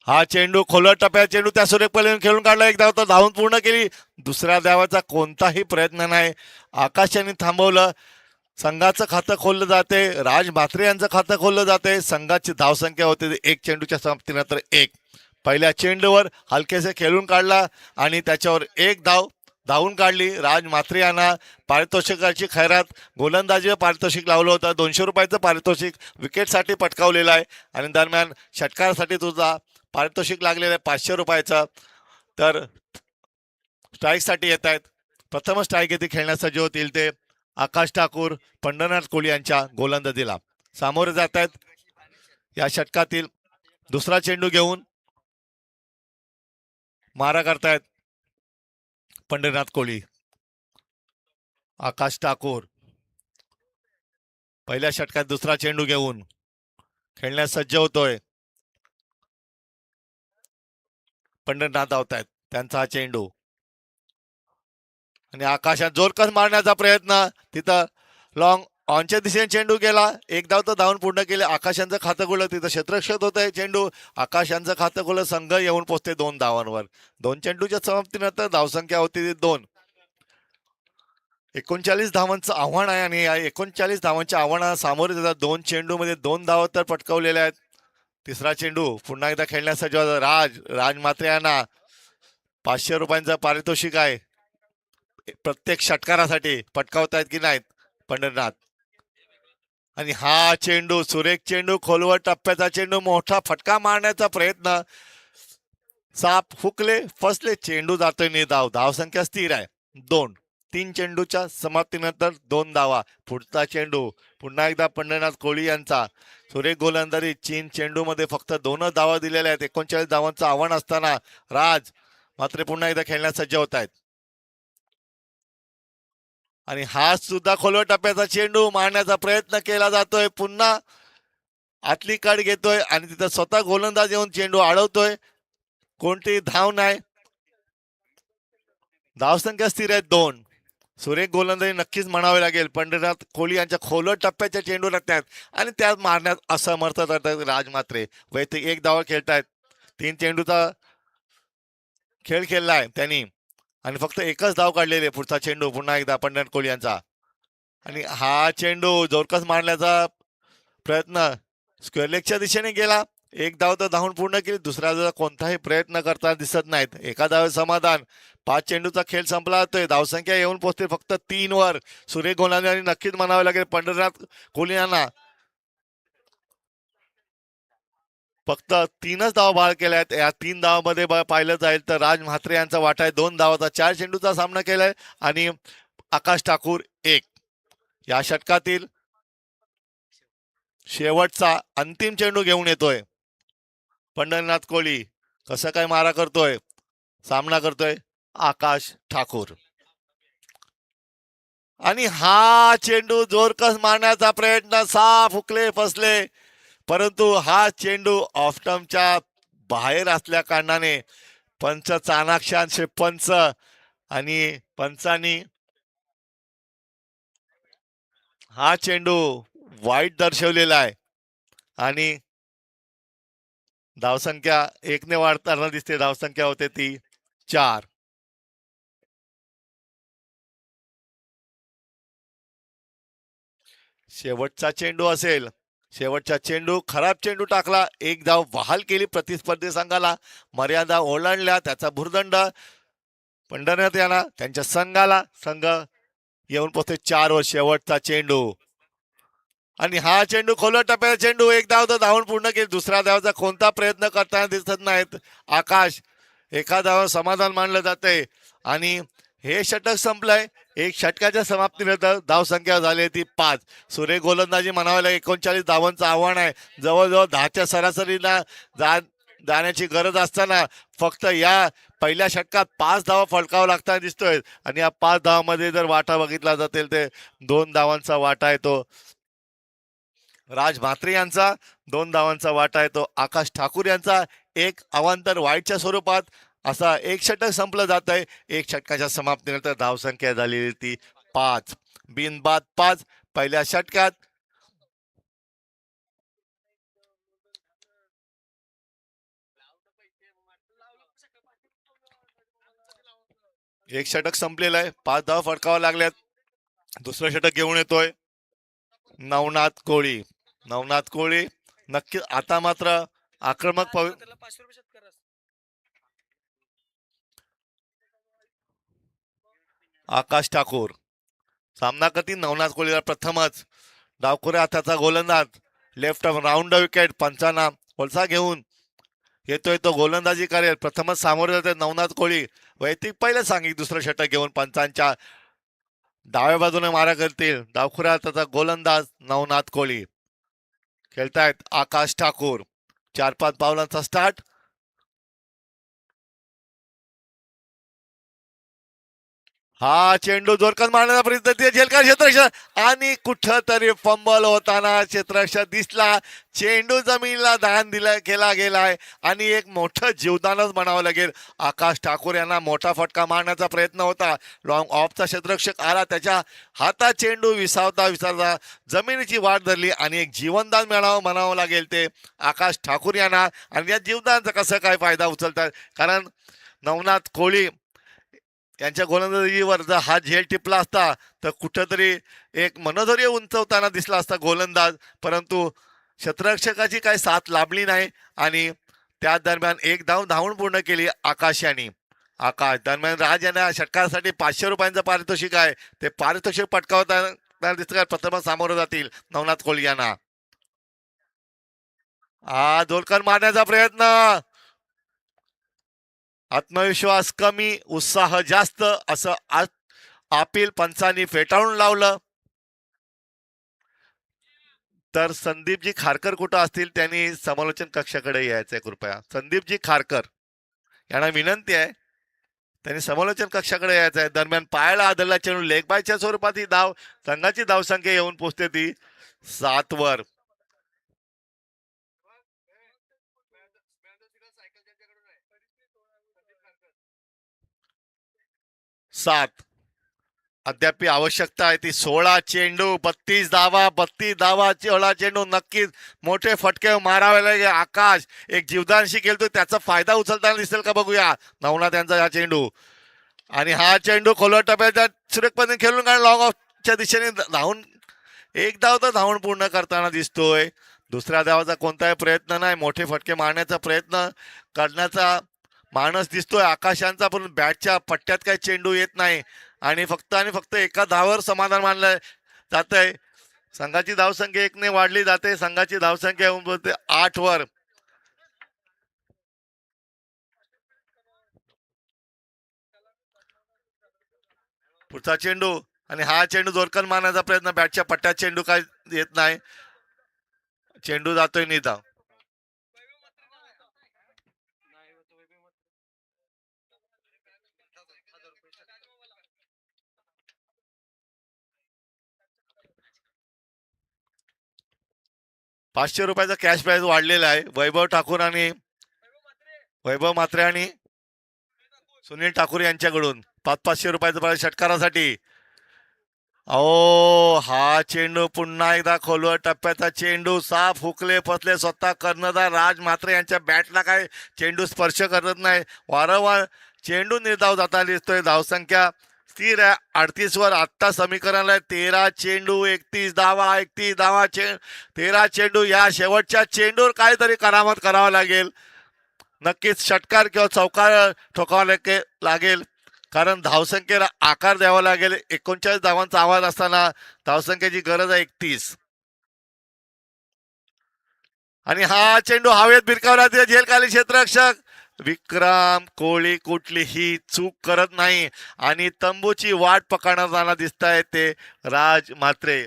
हा चेंडू खोलवर टप्प्यात चेंडू त्या सुरेखपणे खेळून काढला. एक धाव तर धावून पूर्ण केली. दुसऱ्या धावाचा कोणताही प्रयत्न नाही. आकाश यांनी थांबवलं. संघाचं खातं खोललं जाते. राज म्हात्रे यांचं खातं खोललं जाते. संघाची धावसंख्या होते 1 चेंडूच्या समाप्तीनंतर 1. पहिल्या चेंडूवर हलकेसे खेळून काढला आणि त्याच्यावर 1 धाव धावून काढली. राज म्हात्रे यांना पारितोषिकाची खैरात गोलंदाजीवर पारितोषिक लावलं होतं. 200 रुपयाचं पारितोषिक विकेटसाठी पटकावलेलं आहे आणि दरम्यान षटकारासाठी तुझा पारितोषिक लागलेलं आहे 500 रुपयाचं. तर स्ट्राईकसाठी येत आहेत. प्रथम स्ट्राईक येथे खेळण्यास सज्ज होतील ते आकाश ठाकूर पंढरीनाथ कोळी यांच्या गोलंदाजीला सामोरे जात आहेत. या षटकातील दुसरा चेंडू घेऊन मारा करतायत पंढरीनाथ कोळी. आकाश ठाकूर पहिल्या षटकात दुसरा चेंडू घेऊन खेळण्यास सज्ज होतोय. पंढरीनाथ धावतायत. त्यांचा हा चेंडू आणि आकाशात जोरकस मारण्याचा प्रयत्न. तिथं लॉंग ऑनच्या दिशेने चेंडू गेला. 1 धाव तर धावून पूर्ण केले. आकाशांचं खातं खुलं. तिथं क्षेत्ररक्षक होत आहे चेंडू. आकाशांचं खातं खुलं. संघ येऊन पोचते 2 धावांवर. 2 चेंडूच्या समाप्तीनंतर धावसंख्या होती 2. 39 धावांचं आव्हान आहे आणि या 39 धावांच्या आव्हानाला सामोरे जातात. 2 चेंडूमध्ये 2 धावा तर पटकावलेल्या आहेत. तिसरा चेंडू पुन्हा एकदा खेळण्यासाठी राज म्हात्रे यांना 500 रुपयांचं पारितोषिक आहे. प्रत्येक षटकारासाठी पटकावतायत की नाहीत पंढरीनाथ. आणि हा चेंडू सुरेख चेंडू खोलवर टप्प्याचा चेंडू मोठा फटका मारण्याचा प्रयत्न. साप हुकले फसले. चेंडू जातोय निर्धाव. धावसंख्या स्थिर आहे 2. 3 चेंडूच्या समाप्तीनंतर 2 धावा. पुढचा चेंडू पुन्हा एकदा पंढरीनाथ कोळी यांचा. सुरेख गोलंदाजी. 3 चेंडूमध्ये फक्त 2 धावा दिलेल्या आहेत. 39 धावांचं आव्हान असताना राज मात्र पुन्हा एकदा खेळण्यास सज्ज होत आहेत. आणि हा सुद्धा खोलवर टप्प्याचा चेंडू मारण्याचा प्रयत्न केला जातोय. पुन्हा आतली कड घेतोय आणि तिथं स्वतः गोलंदाज येऊन चेंडू अडवतोय. कोणतीही धाव नाही. धावसंख्या स्थिर आहे 2. सुरेख गोलंदाजी नक्कीच म्हणावे लागेल. पंढरीनाथ कोळी यांच्या खोलवर टप्प्याच्या चेंडू लागतात आणि त्यात मारण्यात असमर्थ ठरतात राज म्हात्रे. वैयक्तिक 1 धावा खेळतायत. 3 चेंडूचा खेळ खेळलाय त्यांनी आणि फक्त 1च धाव काढलेले. पुढचा चेंडू पुन्हा एकदा पंढरीनाथ कोळी यांचा आणि हा चेंडू जोरकस मारण्याचा प्रयत्न स्क्वेअर लेगच्या दिशेने गेला. 1 धाव तर धावून पूर्ण केली. दुसरा कोणताही प्रयत्न करताना दिसत नाहीत. एका धावे समाधान. 5 चेंडूचा खेळ संपला जातोय. धावसंख्या येऊन पोहोचते फक्त 3 वर. सुरेख गोलंदाजी नक्कीच म्हणावे लागेल पंढरीनाथ कोहली यांना. फक्त 3च धाव बाद केल्या आहेत. या 3 धावामध्ये पाहिलं जाईल तर राज म्हात्रे यांचा वाटा आहे 2 धावाचा. 4 चेंडूचा सामना केलाय आणि आकाश ठाकूर 1. या षटकातील शेवटचा अंतिम चेंडू घेऊन येतोय पंढरीनाथ कोहली. कसं काय मारा करतोय, सामना करतोय आकाश ठाकूर. आणि हा चेंडू जोरकस मारण्याचा प्रयत्न, साफ हुकले फसले, परंतु हा चेंडू ऑफस्टंपच्या बाहेर असल्या कारणाने पंच चाणाक्षांचे पंच आणि पंचांनी हा चेंडू वाईट दर्शवलेला आहे आणि धावसंख्या 1ने वाढताना दिसते. धावसंख्या होते ती 4. शेवटचा चेंडू असेल. शेवटचा चेंडू, खराब चेंडू टाकला. 1 धाव बहाल केली प्रतिस्पर्धी संघाला. मर्यादा ओलांडल्या, त्याचा भुर्दंड पंढरीनाथ यांना त्यांच्या संघाला. संघ येऊन पोहोचते 4 वर. शेवटचा चेंडू आणि हा चेंडू खोलवर टप्प्याचा चेंडू. 1 धाव तर धावून पूर्ण केली. दुसऱ्या धावाचा कोणता प्रयत्न करताना दिसत नाहीत आकाश. एका धावावर समाधान मानलं जातंय आणि हे षटक संपलंय. 1 षटकाच्या समाप्तीनंतर धावसंख्या झाली ती 5. सुरेख गोलंदाजी म्हणावं लागेल. 39 धावांचं आव्हान आहे. जवळजवळ 10च्या सरासरीला जाण्याची गरज असताना फक्त या पहिल्या षटकात 5 धावा फटकावं लागताना दिसतोय आणि या 5 धावामध्ये जर वाटा बघितला जातील ते 2 धावांचा वाटा येतो राज म्हात्रे यांचा. 2 धावांचा वाटा येतो आकाश ठाकूर यांचा. 1 अवांतर वाईटच्या स्वरूपात असा 1 षटक संपलं जात आहे. 1 षटकाच्या समाप्तीनंतर धावसंख्या झालेली ती 5. बिनबाद 5 पहिल्या षटकात. एक षटक संपलेलं आहे. 5 धावा फटकावा लागल्यात. दुसरं षटक घेऊन येतोय नवनाथ कोहली. नवनाथ कोहली नक्की आता मात्र आक्रमक आकाश ठाकूर सामना करतील नवनाथ कोहलीला. प्रथमच डावखुऱ्या हाताचा गोलंदाज, लेफ्ट राऊंड विकेट. पंचांना वलसा घेऊन येतोय तो गोलंदाजी करेल. प्रथमच सामोरे जाते नवनाथ कोहली. वैयक्तिक पहिलं सांगितलं दुसरं षटक घेऊन पंचांच्या डाव्या बाजूने मारा करतील डावखुऱ्या हाताचा गोलंदाज नवनाथ कोहली. खेळतायत आकाश ठाकूर. 4-5 पावलांचा स्टार्ट. हा चेंडू जोरकस मारण्याचा प्रयत्न, झेलकार क्षेत्ररक्षक आणि कुठं तरी फंबल होताना क्षेत्ररक्षक दिसला. चेंडू जमिनीला दान दिला केला गेलाय आणि एक मोठं जीवदानच म्हणावं लागेल. आकाश ठाकूर यांना मोठा फटका मारण्याचा प्रयत्न होता. लॉंग ऑफचा क्षेत्ररक्षक आला, त्याच्या हातात चेंडू विसावता विसावता जमिनीची वाट धरली आणि एक जीवनदान म्हणावं लागेल ते आकाश ठाकूर यांना. आणि या जीवदानाचा कसं काय फायदा उचलतात, कारण नवनाथ कोहली यांच्या गोलंदाजीवर जर हा झेल टिपला असता तर कुठंतरी एक मनोधैर्य उंचवताना दिसला असता गोलंदाज, परंतु क्षेत्ररक्षकाची काही साथ लाभली नाही आणि त्या दरम्यान 1 धाव धावून पूर्ण केली आकाश यांनी. आकाश दरम्यान राज यांना षटकासाठी 500 रुपयांचं पारितोषिक आहे. ते पारितोषिक पटकावताना दिसतं. प्रथम सामोरं जातील नवनाथ कोहली यांना. हा जोरकर मारण्याचा प्रयत्न, आत्मविश्वास कमी उत्साह जास्त असं अपील पंचांनी फेटाळून लावलं. तर संदीपजी खारकर कुठं असतील त्यांनी समालोचन कक्षाकडे यायचंय कृपया. संदीपजी खारकर यांना विनंती आहे, त्यांनी समालोचन कक्षाकडे यायचं आहे. दरम्यान पायाला आदळला चेंडू लेग बायच्या स्वरूपात ही धाव, संघाची धावसंख्या येऊन पोहोचते ती 7 वर. अद्याप आवश्यकता आहे ती 16 चेंडू 32 धावा. 32 धावा 16 चेंडू नक्कीच मोठे फटके मारावे लागेल. आकाश एक जीवदानशी खेळतो, त्याचा फायदा उचलताना दिसेल का बघूया नवनाथ यांचा हा चेंडू. आणि हा चेंडू खोलवर टप्प्याच्या सुरेखपणे खेळून लॉंग ऑफच्या दिशेने धावून 1 धाव तर धावून पूर्ण करताना दिसतोय. दुसऱ्या धावाचा कोणताही प्रयत्न नाही. मोठे फटके मारण्याचा प्रयत्न करण्याचा माणूस दिसतोय आकाशांचा, पण बॅटच्या पट्ट्यात काही चेंडू येत नाही आणि फक्त एका धावावर समाधान मानलं जात आहे. संघाची धावसंख्या 1 ने वाढली जाते. संघाची धावसंख्या येऊन बोलते 8 वर. पुढचा चेंडू आणि हा चेंडू जोरकर मारण्याचा प्रयत्न, बॅटच्या पट्ट्यात चेंडू काय येत नाही. चेंडू जातोय निधाव. ₹500 कॅश प्राइज वाढलेला आहे. वैभव म्हात्रे आणि सुनील ठाकूर यांच्याकडून 500 रुपयाचं षटकारासाठी. अहो, हा चेंडू पुन्हा एकदा खोलवर टप्प्याचा चेंडू, साफ हुकले फसले. स्वतः कर्णधार राज म्हात्रे यांच्या बॅटला काय चेंडू स्पर्श करत नाही. वारंवार चेंडू निर्धाव जाताना दिसतोय. धावसंख्या स्थिर आहे 38 वर. आत्ता समीकरण 13 चेंडू 31 धावा. 13 चेंडू. या शेवटच्या चेंडूवर काहीतरी करामत करावं लागेल. नक्कीच षटकार किंवा चौकार ठोकावा लागेल, कारण धावसंख्येला आकार द्यावा लागेल. 39 धावांचा आवाज असताना धावसंख्येची गरज आहे 31. आणि हा चेंडू हवेत भिरकावला. झेलखाली क्षेत्ररक्षक विक्रम कोहली कुठलीही चूक करत नाही आणि तंबूची वाट पकडताना दिसत आहेत ते राज म्हात्रे.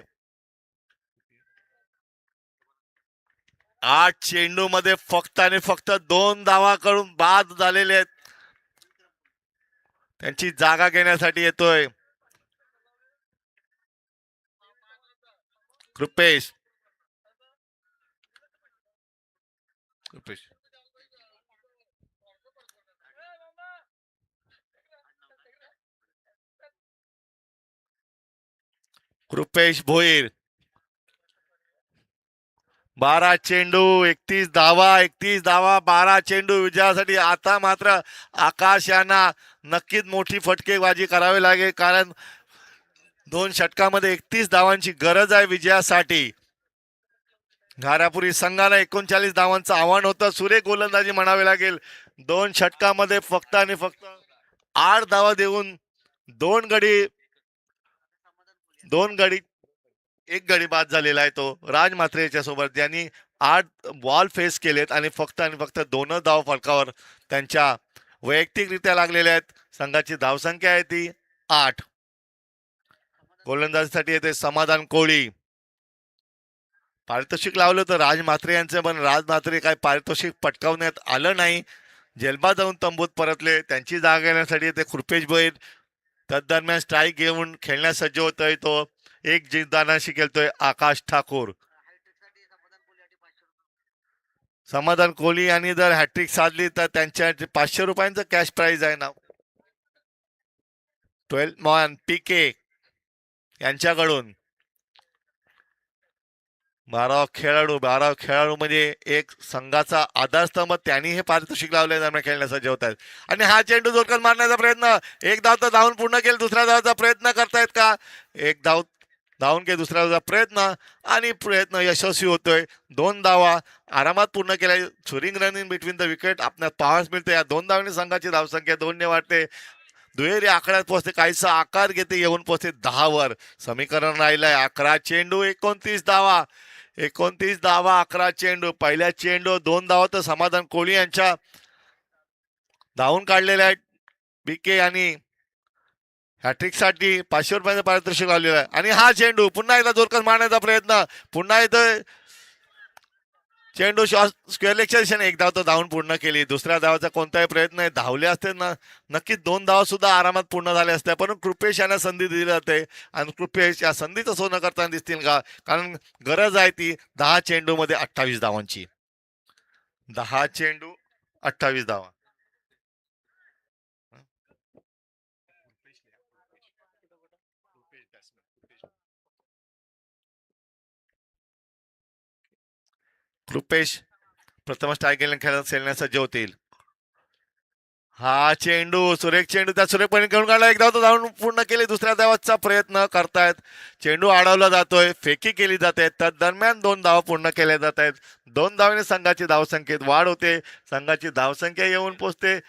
8 चेंडू मध्ये फक्त आणि फक्त 2 धावा करून बाद झालेले आहेत. त्यांची जागा घेण्यासाठी येतोय कृपेश. कृपेश भोईर. 12 चेंडू 31 धावा 12 चेंडू विजयासाठी. आता मात्र आकाश यांना नक्कीच मोठी फटकेबाजी करावी लागेल, कारण 2 षटकामध्ये 31 धावांची गरज आहे विजयासाठी. घारापुरी संघाला 39 धावांचं आव्हान होतं. सुरेख गोलंदाजी म्हणावी लागेल. 2 षटकामध्ये फक्त आणि फक्त 8 धावा देऊन 2 गडी 1 गडी बाद झालेला आहे तो राज म्हात्रे याच्या सोबत, ज्यांनी 8 बॉल फेस केलेत आणि फक्त 2 धाव फलकावर त्यांच्या वैयक्तिकरित्या लागलेल्या आहेत. संघाची धावसंख्या आहे ती 8. गोलंदाजीसाठी येते समाधान कोळी. पारितोषिक लावलं तर राज म्हात्रे यांचं, पण राज म्हात्रे काय पारितोषिक पटकावण्यात आलं नाही. जेलबा जाऊन तंबूत परतले. त्यांची जागा घेण्यासाठी येते कृपेश भोईर. तदरम्यान स्ट्राईक घेऊन खेळण्यास सज्ज होतोय तो एक जिंकदानाशी खेळतोय आकाश ठाकूर. समाधान कोहली यांनी जर हॅट्रिक साधली तर त्यांच्या 500 रुपयांचं कॅश प्राइज आहे ना. 12 मॉन पीके यांच्याकडून 12 खेळाडू म्हणजे एक संघाचा आधारस्तंभ. त्यांनी हे पारितोषिक लावले दरम्यान खेळण्यासाठी होत आहेत. आणि हा चेंडू जोरकर मारण्याचा प्रयत्न. एक धाव तर धावून पूर्ण केलं. दुसऱ्या धावाचा प्रयत्न करतायत का? एक धाव धावून घे दुसऱ्या धावाचा प्रयत्न आणि प्रयत्न यशस्वी होतोय. 2 धावा आरामात पूर्ण केल्या. Scoring run in between the wicket आपल्याला पाहायला मिळते. या 2 धावांनी संघाची धावसंख्या 2 ने वाढते. दुहेरी आकड्यात पोहोचते. काहीसा आकार घेते. येऊन पोहोचते 10 वर. समीकरण राहिलंय 11 चेंडू 29 धावा. 29 धावा 11 चेंडू. पहिल्या चेंडू 2 धावा तर समाधान कोहली यांच्या धावून काढलेल्या आहेत. बीके आणि हॅट्रिक साठी 500 रुपयाचं पारितोषिक लावलेलं आहे. आणि हा चेंडू पुन्हा एकदा जोरकर मारण्याचा प्रयत्न. पुन्हा येतोय चेंडू स्क्वेअर लेगच्या दिशेने. एक धाव तर धावून पूर्ण केली. दुसऱ्या धावाचा कोणताही प्रयत्न नाही. धावले असते ना नक्कीच 2 धावा सुद्धा आरामात पूर्ण झाल्या असत्या, परंतु कृपेश यांना संधी दिली जाते आणि कृपेश या संधीचं सोनं करताना दिसतील का? कारण गरज आहे ती 10 चेंडू मध्ये 28 धावांची. 10 चेंडू 28 धावा. कृपेश प्रथम स्ट्राईक खेळण्यास सज्ज होतील. हा चेंडू सुरेख चेंडू त्या सुरेखपणे घेऊन काढला. एक धाव तो धावून पूर्ण केली. दुसऱ्या धावाचा प्रयत्न करतायत. चेंडू अडवला जातोय. फेकी केली जाते. त्या दरम्यान 2 धावा पूर्ण केल्या जात आहेत. 2 धावांनी संघाची धावसंख्येत वाढ होते. संघाची धावसंख्या येऊन पोहोचते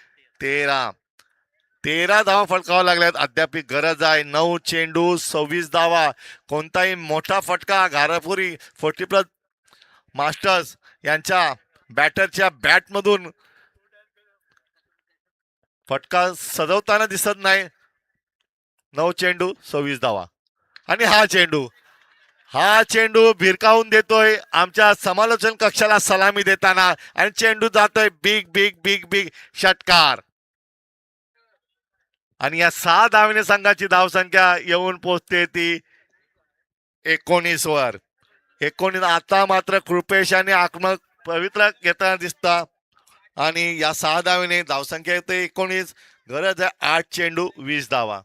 13 धावा फटकावा लागल्यात. अद्याप गरज आहे. 9 चेंडू 26 धावा. कोणताही मोठा फटका घारापुरी 40+ मास्टर्स यांच्या बॅटरच्या बॅटमधून फटका सजवताना दिसत नाही. 9 चेंडू 26 धावा. आणि हा चेंडू भिरकावून देतोय आमच्या समालोचन कक्षाला सलामी देताना. आणि चेंडू जातोय बिग बिग बिग बिग षटकार. आणि या 6 धावने संघाची धावसंख्या येऊन पोहोचते ती 19 वर. 19. आता मात्र कृपेश आणि आक्रमक पवित्र घेताना दिसता. आणि या 6 धावेने धावसंख्या येते 19. गरज आहे 8 चेंडू 20 धावा.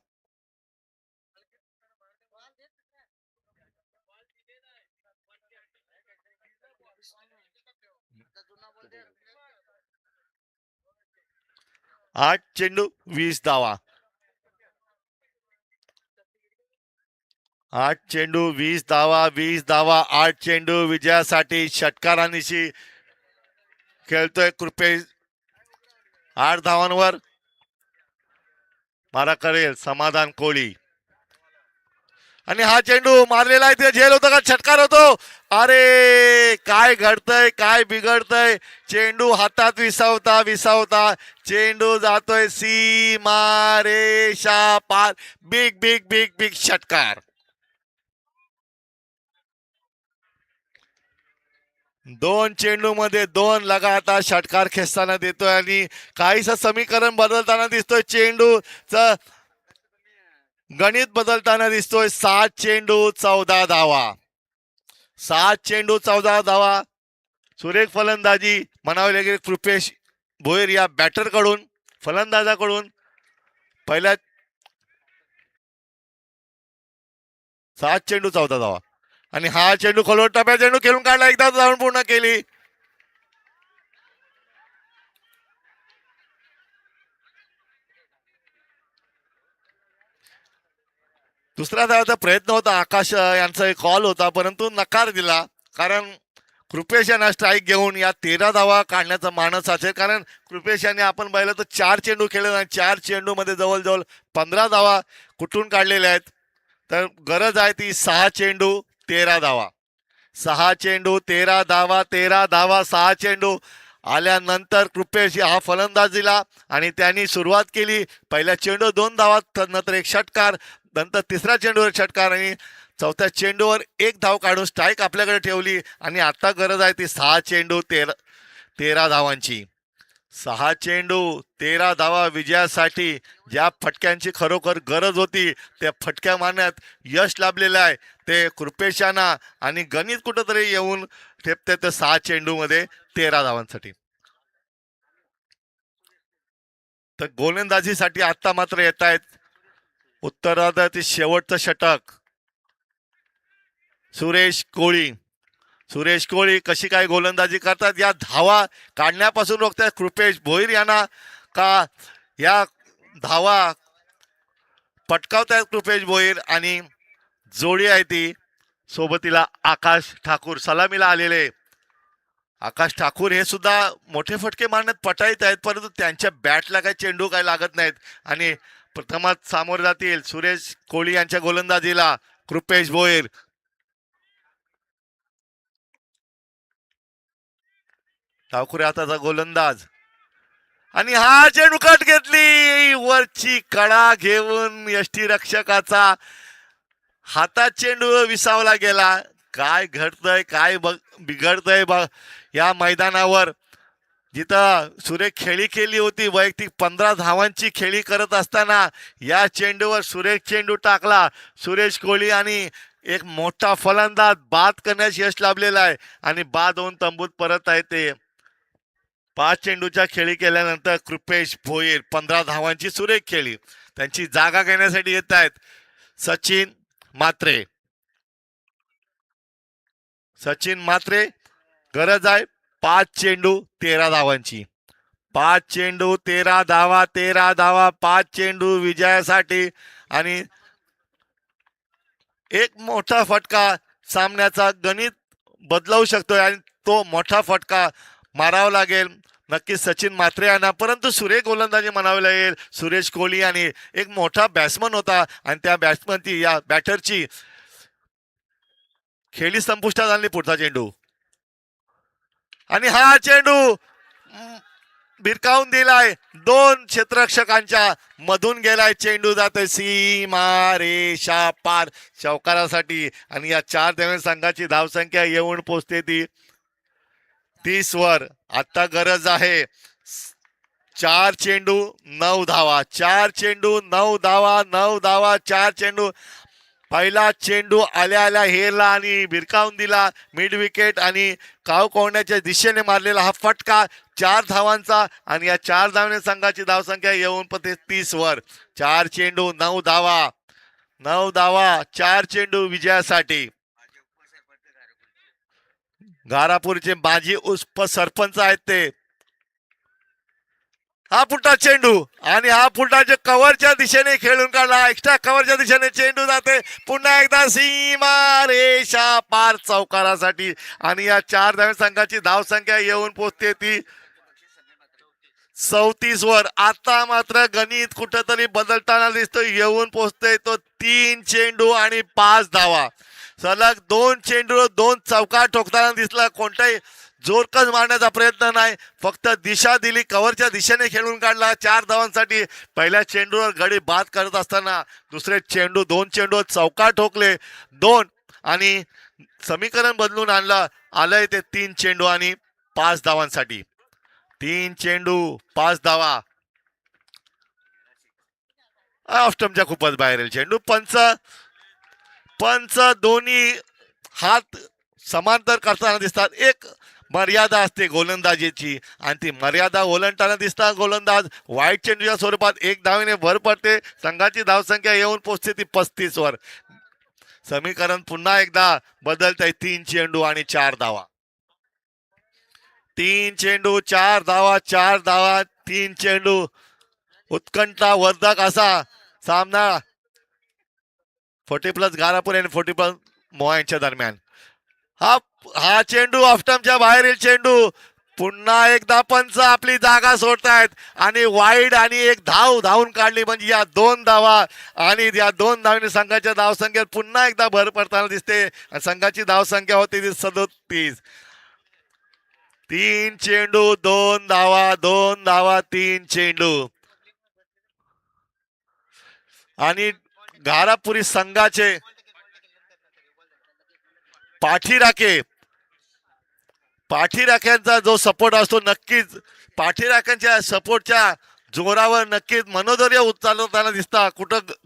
आठ चेंडू 20 धावा. 8 चेंडू 20 धावा. 20 धावा 8 चेंडू विजयासाठी षटकारांनिशी खेळतोय कृपेश. 8 धावांवर मारा करेल समाधान कोळी. आणि हा चेंडू मारलेला आहे. ते झेल होतं का षटकार होतो. अरे काय घडतंय काय बिघडतंय. चेंडू हातात विसावता चेंडू जातोय सीमा रेषा पार. बिग बिग बिग बिग षटकार. 2 चेंडू मध्ये 2 लगातार षटकार खेचताना देतोय. आणि काहीस समीकरण बदलताना दिसतोय. चेंडूच गणित बदलताना दिसतोय. 7 चेंडू 14 धावा. 7 चेंडू 14 धावा. सुरेख फलंदाजी म्हणावी लागेल कृपेश भोईर या बॅटर कडून, फलंदाजाकडून. पहिल्या 7 चेंडू 14 धावा. आणि हा चेंडू खोलवर टप्प्या चेंडू खेळून काढला. एकदा धावून पूर्ण केली. दुसरा धावाचा प्रयत्न होता. आकाश यांचा एक कॉल होता परंतु नकार दिला. कारण कृपेश यांना स्ट्राईक घेऊन या 13 धावा काढण्याचा मानस असेल. कारण कृपेश यांनी आपण पाहिलं तर 4 चेंडू खेळले आणि 4 चेंडू मध्ये जवळजवळ 15 धावा कुठून काढलेल्या आहेत. तर गरज आहे ती 6 चेंडू 13 धावा. 6 चेंडू 13 धावा. 13 धावा 6 चेंडू आल्यानंतर कृपेश हा फलंदाज दिला आणि त्यांनी सुरुवात केली. पहिल्या चेंडू 2 धावा, नंतर एक षटकार, नंतर तिसऱ्या चेंडूवर षटकार आणि चौथ्या चेंडूवर 1 धाव काढून स्ट्राईक आपल्याकडे ठेवली. आणि आता गरज आहे ती 6 चेंडू 13 धावांची. 6 चेंडू 13 धावा विजयासाठी. ज्या फटक्यांची खरोखर गरज होती त्या फटक्या मारण्यात यश लाभलेलं आहे ते कृपेश यांना. आणि गणित कुठंतरी येऊन ठेपते ते 6 चेंडू मध्ये 13 धावांसाठी. तर गोलंदाजीसाठी आता मात्र येत आहेत उत्तरार्धातील शेवटचं षटक सुरेश कोळी कशी काय गोलंदाजी करतात. या धावा काढण्यापासून रोखतात कृपेश भोईर यांना का या धावा पटकावतायत कृपेश भोईर. आणि जोडी आहे ती सोबतीला आकाश ठाकूर सलामीला आलेले. आकाश ठाकूर हे सुद्धा मोठे फटके मारण्यात पटाईत आहेत परंतु त्यांच्या बॅटला काही चेंडू काही लागत नाहीत. आणि प्रथमच सामोरे जातील सुरेश कोळी यांच्या गोलंदाजीला कृपेश भोईर. ठाकूर आताचा गोलंदाज. आणि हा चेंडू कट घेतली. वरची कडा घेऊन यष्टीरक्षकाचा हातात चेंडू विसावला गेला. काय घडतंय काय बिघडतंय या मैदानावर. जिथं सुरेख खेळी केली होती वैयक्तिक 15 धावांची खेळी करत असताना या चेंडूवर सुरेख चेंडू टाकला सुरेश कोहली. आणि एक मोठा फलंदाज बाद करण्यास यश लाभलेला आहे. आणि बाद होऊन तंबूत परत आहे ते. 5 चेंडूच्या खेळी केल्यानंतर कृपेश भोईर 15 धावांची सुरेख खेळी. त्यांची जागा घेण्यासाठी येत आहेत सचिन मात्रे. गरज आहे 5 चेंडू 13 धावांची. 5 चेंडू 13 धावा 5 चेंडू विजयासाठी. आणि एक मोठा फटका सामन्याचा गणित बदलवू शकतोय आणि तो मोठा फटका मारावा लागेल. नक्कीच सचिन म्हात्रे यांना, परंतु सुरेख गोलंदाजी म्हणावी लागेल सुरेश कोहली. आणि एक मोठा बॅट्समन होता आणि त्या बॅट्समनची या बॅटरची खेळी संपुष्टात आणली. पुढचा चेंडू आणि हा चेंडू भिरकावून दिलाय, दोन क्षेत्ररक्षकांच्या मधून गेलाय. चेंडू जाते सीमा रेषा पार चौकारासाठी आणि या 4 धावांच्या संघाची धावसंख्या येऊन पोहोचते ती 30 वर. आता गरज आहे 4 चेंडू 9 धावा, 4 चेंडू 9 धावा, 9 धावा, 4 चेंडू. पहिला चेंडू आल्या आल्या हेरला आणि भिरकावून दिला मिड विकेट आणि काव कोंडण्याच्या दिशेने मारलेला हा फटका 4 धावांचा आणि या 4 धावांच्या संघाची धावसंख्या येऊन पते 30 वर. 4 चेंडू 9 धावा, 9 धावा, 4 चेंडू विजयासाठी. घारापूरचे माजी सरपंच आहेत ते. हा पुढचा चेंडू आणि हा पुढचा कव्हरच्या दिशेने खेळून काढला, एक्स्ट्रा कव्हरच्या दिशेने चेंडू जाते पुन्हा एकदा सीमा रेषा पार चौकारासाठी आणि या 4 धावांच्या संघाची धावसंख्या येऊन पोहोचते ती 34 वर. आता मात्र गणित कुठेतरी बदलताना दिसतो, येऊन पोहोचतोय तो 3 चेंडू आणि 5 धावा. सलग 2 चेंडू 2 चौकार ठोकताना दिसला. कोणताही जोरकस मारण्याचा प्रयत्न नाही, फक्त दिशा दिली, कव्हरच्या दिशेने खेळून काढला 4 धावांसाठी. पहिल्या चेंडूवर गडी बाद करत असताना दुसरे चेंडू 2 चेंडू चौकार ठोकले 2 आणि समीकरण बदलून आलंय ते 3 चेंडू आणि 5 धावांसाठी. 3 चेंडू 5 धावा. ऑफस्टंपच्या खूपच बाहेरील चेंडू. पंच दोन्ही हात समांतर करताना दिसतात. एक मर्यादा असते गोलंदाजीची आणि ती मर्यादा ओलांडताना दिसतात गोलंदाज. वाईट चेंडूच्या स्वरूपात 1 धावेने भर पडते. संघाची धावसंख्या येऊन पोहोचते ती 35 वर. समीकरण पुन्हा एकदा बदलत आहे. 3 चेंडू आणि 4 धावा. 3 चेंडू 4 धावा, 4 धावा, 3 चेंडू. उत्कंठा वर्धक असा सामना 40+ घारापूर आणि 40+ मोहा यांच्या दरम्यान. हा चेंडू ऑफस्टंपच्या बाहेरील चेंडू. पुन्हा एकदा पंच आपली जागा सोडतायत आणि वाईड आणि एक धावून काढली म्हणजे या 2 धावा आणि या 2 धावांनी संघाच्या धावसंख्येत पुन्हा एकदा भर पडताना दिसते आणि संघाची धावसंख्या होती ती 37. 3 चेंडू 2 धावा, 2 धावा, 3 चेंडू आणि घारापुरी संघाचे पाठीराख्यांचा जो सपोर्ट असतो, नक्कीच पाठीराख्यांच्या सपोर्टच्या जोरावर नक्कीच मनोधैर्य उचलताना दिसता.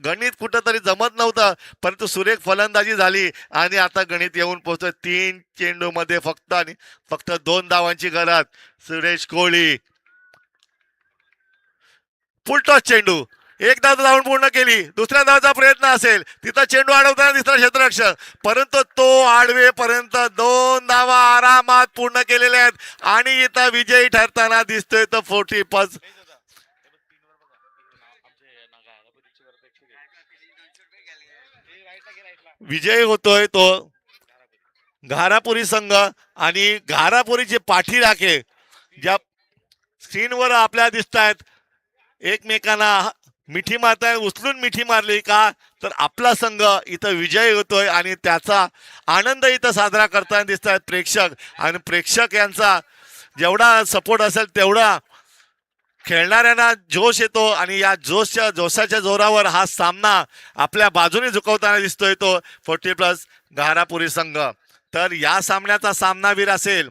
गणित कुठंतरी जमत नव्हतं, परंतु सुरेख फलंदाजी झाली आणि आता गणित येऊन पोहोचतोय. 3 चेंडू मध्ये फक्त 2 धावांची गरज. सुरेश कोहली फुलटॉस चेंडू. एकदा धावून पूर्ण केली, दुसऱ्या धावाचा प्रयत्न असेल, तिथं चेंडू अडवताना दिसला क्षेत्ररक्षक, परंतु तो आडवेपर्यंत 2 धावा आरामात पूर्ण केलेल्या आहेत आणि इथं विजयी ठरताना दिसतोय तो 40+. विजयी होतोय तो घारापुरी संघ आणि घारापुरीचे पाठीराखे ज्या स्क्रीनवर आपल्याला दिसत आहेत एकमेकांना मिठी मारताय. उचलून मिठी मारली का तर आपला संघ इथं विजयी होतोय आणि त्याचा आनंद इथं साजरा करताना दिसत आहेत प्रेक्षक. आणि प्रेक्षक यांचा जेवढा सपोर्ट असेल तेवढा खेळणाऱ्यांना जोश येतो आणि या जोशाच्या जोरावर हा सामना आपल्या बाजूने झुकवताना दिसतोय तो 40+ घारापुरी संघ. तर या सामन्याचा सामनावीर असेल